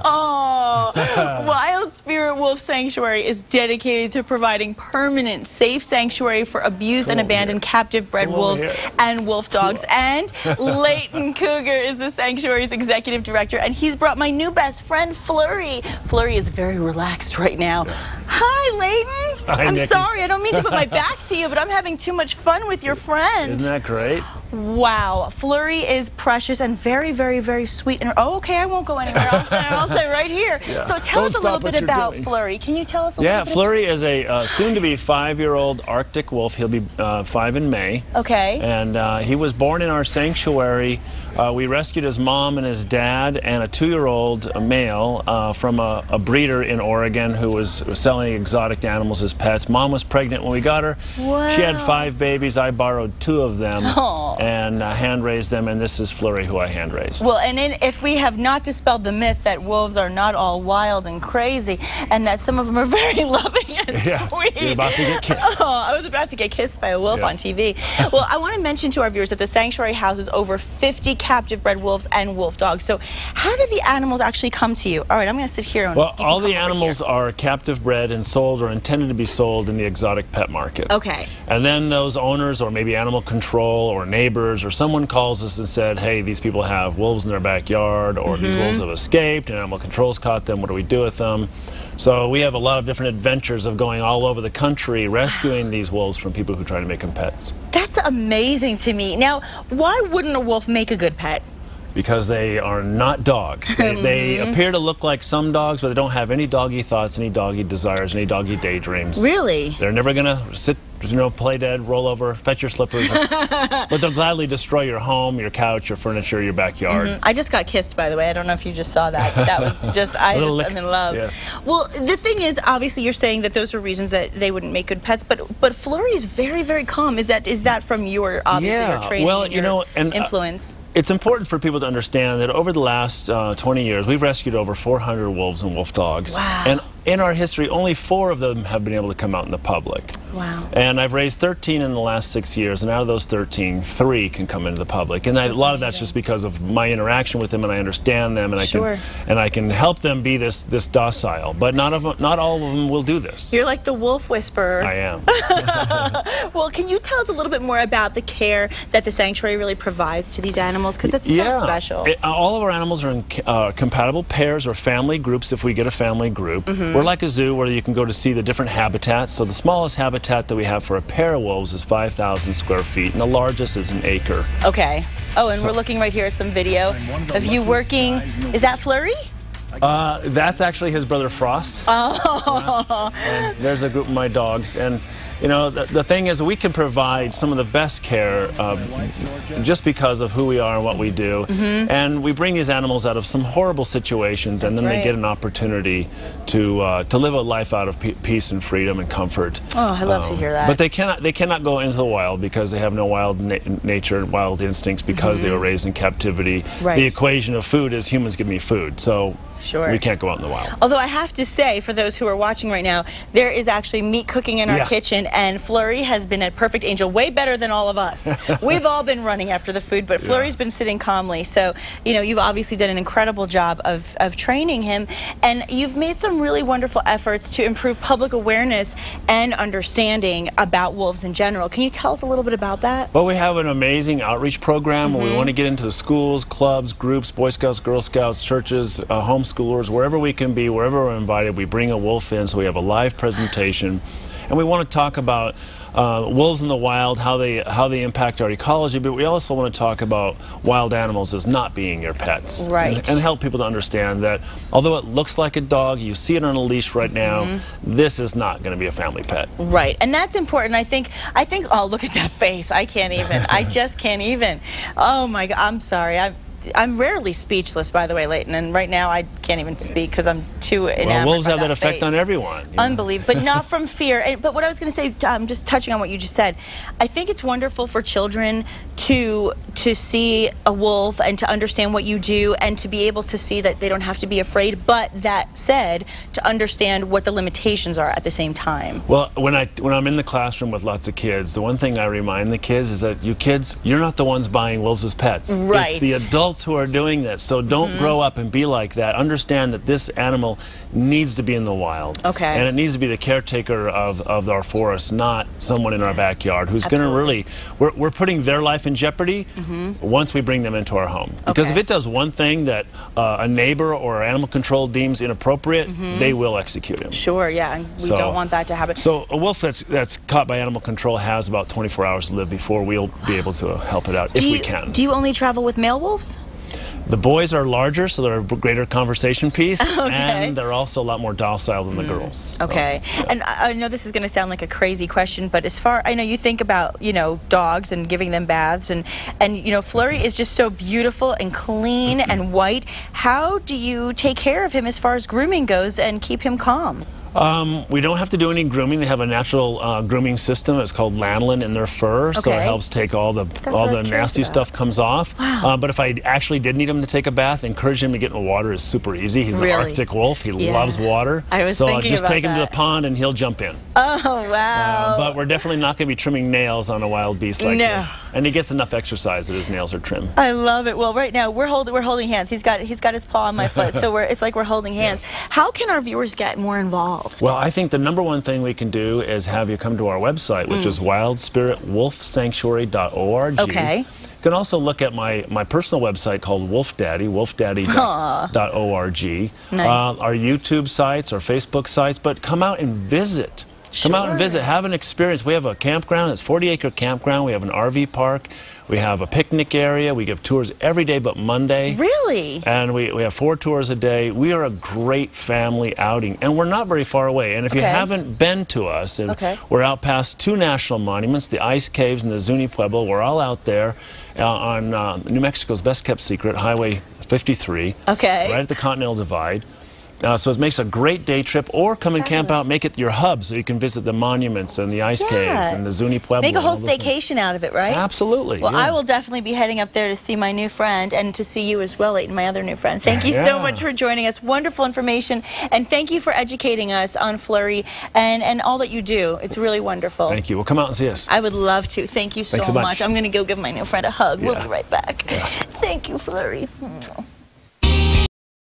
Oh, Wild Spirit Wolf Sanctuary is dedicated to providing permanent, safe sanctuary for abused and abandoned captive bred wolves and wolf dogs. And Leighton Cougar is the sanctuary's executive director, and he's brought my new best friend, Flurry. Flurry is very relaxed right now. Hi, Leighton. Hi, I'm Nikki. sorry, I don't mean to put my back to you, but I'm having too much fun with your friend. Isn't that great? Wow, Flurry is precious and very, very, very sweet. And oh, okay, I won't go anywhere. I'll stay right here. Yeah. So tell us a little Don't stop bit what you're about doing. Flurry. Can you tell us a little bit? Yeah, Flurry is a soon-to-be 5-year-old Arctic wolf. He'll be 5 in May. Okay. And he was born in our sanctuary. We rescued his mom and his dad and a 2-year-old male from a breeder in Oregon who was selling exotic animals as pets. Mom was pregnant when we got her. Wow. She had 5 babies. I borrowed 2 of them and hand-raised them, and this is Flurry, who I hand-raised. Well, and if we have not dispelled the myth that wolves are not all wild and crazy, and that some of them are very loving and sweet. You're about to get kissed. Oh, I was about to get kissed by a wolf on TV. Well, I want to mention to our viewers that the sanctuary houses over 50 captive bred wolves and wolf dogs. So how do the animals actually come to you? All right, I'm going to sit here. And well, all the animals are captive bred and sold or intended to be sold in the exotic pet market. Okay. And then those owners or maybe animal control or neighbors or someone calls us and said, hey, these people have wolves in their backyard, or these wolves have escaped and animal control's caught them. What do we do with them? So we have a lot of different adventures of going all over the country rescuing these wolves from people who try to make them pets. That's amazing to me. Now, why wouldn't a wolf make a good pet? Because they are not dogs. They appear to look like some dogs, but they don't have any doggy thoughts, any doggy desires, any doggy daydreams. Really? They're never going to sit, play dead, roll over, fetch your slippers, but they'll gladly destroy your home, your couch, your furniture, your backyard. I just got kissed, by the way. I don't know if you just saw that. That was just, I'm in love. Yes. Well, the thing is, obviously, you're saying that those are reasons that they wouldn't make good pets, but Flurry is very, very calm. Is that from your, obviously, your training, well, you know, and influence? It's important for people to understand that over the last 20 years, we've rescued over 400 wolves and wolf dogs. Wow. And in our history, only 4 of them have been able to come out in the public. Wow. And I've raised 13 in the last 6 years, and out of those 13, 3 can come into the public. And a lot of that's just because of my interaction with them, and I understand them, and I can help them be this docile. But not all of them will do this. You're like the wolf whisperer. I am. Well, can you tell us a little bit more about the care that the sanctuary really provides to these animals? Because it's so special. All of our animals are in compatible pairs or family groups if we get a family group. We're like a zoo where you can go to see the different habitats. So the smallest habitat that we have for a pair of wolves is 5,000 square feet, and the largest is 1 acre. Okay. Oh, and we're looking right here at some video of you working. Is that Flurry? That's actually his brother Frost. Oh. And there's a group of my dogs. And you know, the thing is, we can provide some of the best care just because of who we are and what we do. And we bring these animals out of some horrible situations, and then they get an opportunity to live a life out of peace and freedom and comfort. Oh, I love to hear that. But they cannot go into the wild because they have no wild nature and wild instincts because they were raised in captivity. Right. The equation of food is humans give me food. So we can't go out in the wild. Although I have to say, for those who are watching right now, there is actually meat cooking in our kitchen, and Flurry has been a perfect angel, way better than all of us. We've all been running after the food, but Flurry's been sitting calmly. So, you know, you've obviously done an incredible job of training him, and you've made some really wonderful efforts to improve public awareness and understanding about wolves in general. Can you tell us a little bit about that? Well, we have an amazing outreach program where we want to get into the schools, clubs, groups, Boy Scouts, Girl Scouts, churches, homeschoolers, wherever we can be, wherever we're invited. We bring a wolf in, so we have a live presentation. And we want to talk about wolves in the wild, how they impact our ecology, but we also want to talk about wild animals as not being your pets. Right. And help people to understand that although it looks like a dog, you see it on a leash right now, this is not going to be a family pet. Right, and that's important. I think, oh, look at that face. I can't even. I just can't even. Oh my God, I'm sorry. I'm rarely speechless, by the way, Leighton, and right now I can't even speak because I'm too enamored. Well, wolves have that face. effect on everyone. Unbelievable, but not from fear. But what I was going to say, just touching on what you just said, I think it's wonderful for children to see a wolf and to understand what you do and to be able to see that they don't have to be afraid, but that said, to understand what the limitations are at the same time. Well, when I'm in the classroom with lots of kids, the one thing I remind the kids is that you kids, you're not the ones buying wolves as pets. Right. It's the adults who are doing this, so don't grow up and be like that. understand that this animal needs to be in the wild. Okay. And it needs to be the caretaker of our forests, not someone in our backyard who's going to really, we're putting their life in jeopardy once we bring them into our home. Because if it does one thing that a neighbor or animal control deems inappropriate, they will execute him. Sure, yeah, we don't want that to happen. So a wolf that's caught by animal control has about 24 hours to live before we'll be able to help it out, if we can. Do you only travel with male wolves? The boys are larger, so they're a greater conversation piece, Okay. and they're also a lot more docile than the girls. Okay. So, yeah. And I know this is going to sound like a crazy question, but as far, I know you think about, dogs and giving them baths, and Flurry is just so beautiful and clean and white. How do you take care of him as far as grooming goes and keep him calm? We don't have to do any grooming. They have a natural grooming system. It's called lanolin in their fur, so it helps take all the nasty stuff comes off. Wow. But if I actually did need him to take a bath, encourage him to get in the water is super easy. He's an Arctic wolf. He loves water. I was so thinking just about take him to that. the pond and he'll jump in. Oh, wow. But we're definitely not going to be trimming nails on a wild beast like this. And he gets enough exercise that his nails are trimmed. I love it. Well, right now we're holding hands. He's got his paw on my foot, so it's like we're holding hands. Yes. How can our viewers get more involved? Well, I think the number one thing we can do is have you come to our website, which is wildspiritwolfsanctuary.org. Okay. You can also look at my personal website called Wolf Daddy, wolfdaddy.org. Nice. Our YouTube sites, our Facebook sites, but come out and visit. Come out and visit, have an experience. We have a campground, it's a 40-acre campground. We have an RV park. We have a picnic area. We give tours every day but Monday. Really? And we have 4 tours a day. We are a great family outing, and we're not very far away. And if you haven't been to us, and we're out past 2 national monuments, the Ice Caves and the Zuni Pueblo. We're all out there on New Mexico's best-kept secret, Highway 53, right at the Continental Divide. So it makes a great day trip, or come and camp out, make it your hub so you can visit the monuments and the ice caves and the Zuni Pueblo. Make a whole staycation out of it, right? Absolutely. Well, I will definitely be heading up there to see my new friend and to see you as well, Leighton, my other new friend. Thank you so much for joining us. Wonderful information, and thank you for educating us on Flurry and all that you do. It's really wonderful. Thank you. Well, come out and see us. I would love to. Thank you so much. I'm going to go give my new friend a hug. We'll be right back. Thank you, Flurry.